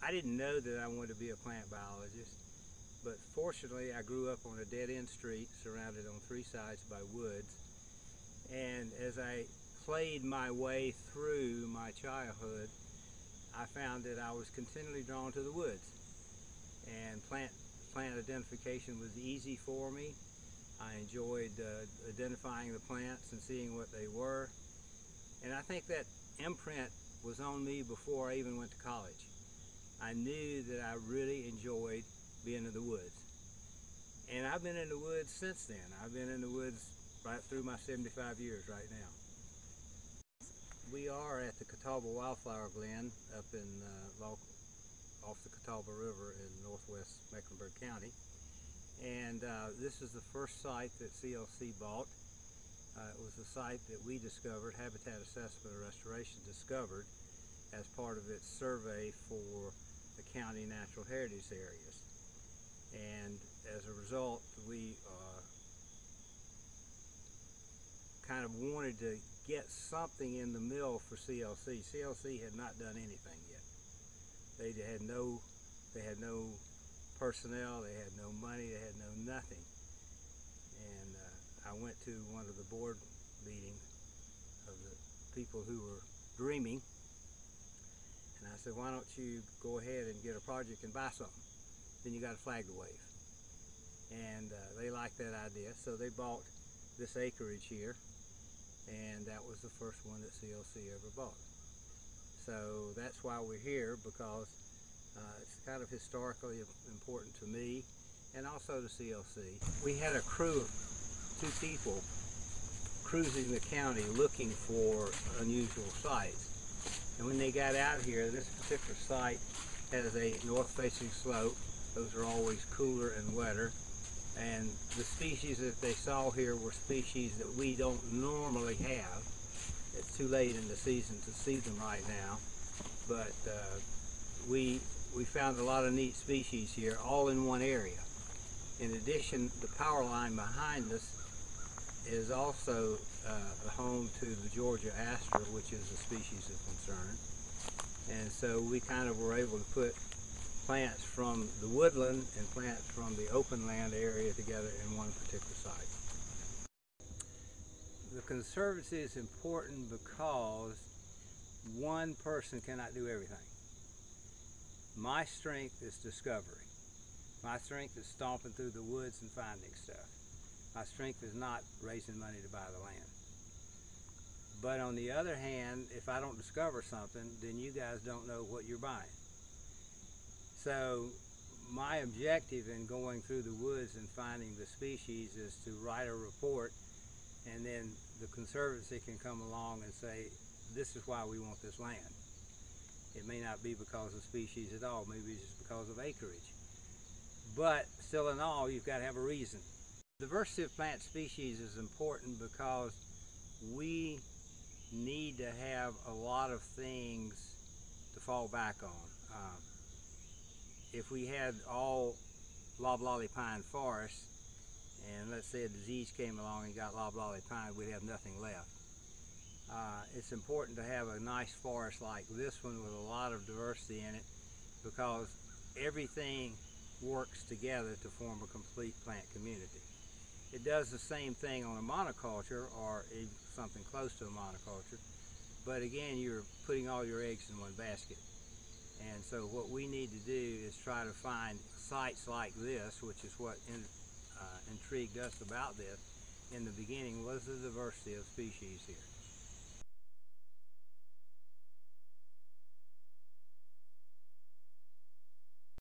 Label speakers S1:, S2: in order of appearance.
S1: I didn't know that I wanted to be a plant biologist, but fortunately I grew up on a dead-end street surrounded on three sides by woods, and as I played my way through my childhood, I found that I was continually drawn to the woods, and plant identification was easy for me. I enjoyed identifying the plants and seeing what they were, and I think that imprint was on me before I even went to college. I knew that I really enjoyed being in the woods, and I've been in the woods since then. I've been in the woods right through my 75 years right now. We are at the Catawba Wildflower Glen up in off the Catawba River in northwest Mecklenburg County, and this is the first site that CLC bought. It was a site that we discovered, Habitat Assessment and Restoration discovered, as part of its survey for the county natural heritage areas. And as a result, we kind of wanted to get something in the mill for CLC. CLC had not done anything yet. They had no personnel, they had no money, they had no nothing. And I went to one of the board meetings of the people who were dreaming, and I said, why don't you go ahead and get a project and buy something? Then you got a flag to wave. And they liked that idea, so they bought this acreage here, and that was the first one that CLC ever bought. So that's why we're here, because it's kind of historically important to me and also to CLC. We had a crew of 2 people cruising the county looking for unusual sites. And when they got out here, this particular site has a north-facing slope. Those are always cooler and wetter. And the species that they saw here were species that we don't normally have. It's too late in the season to see them right now. But we found a lot of neat species here, all in one area. In addition, the power line behind us is also home to the Georgia aster, which is a species of concern. And so we kind of were able to put plants from the woodland and plants from the open land area together in one particular site. The Conservancy is important because one person cannot do everything. My strength is discovery. My strength is stomping through the woods and finding stuff. My strength is not raising money to buy the land. But on the other hand, if I don't discover something, then you guys don't know what you're buying. So my objective in going through the woods and finding the species is to write a report, and then the Conservancy can come along and say, this is why we want this land. It may not be because of species at all, maybe it's just because of acreage. But still in all, you've got to have a reason. Diversity of plant species is important because we need to have a lot of things to fall back on. If we had all loblolly pine forests, and let's say a disease came along and got loblolly pine, we'd have nothing left. It's important to have a nice forest like this one with a lot of diversity in it, because everything works together to form a complete plant community. It does the same thing on a monoculture or something close to a monoculture, but again, you're putting all your eggs in one basket. And so what we need to do is try to find sites like this, which is what intrigued us about this in the beginning, was the diversity of species here.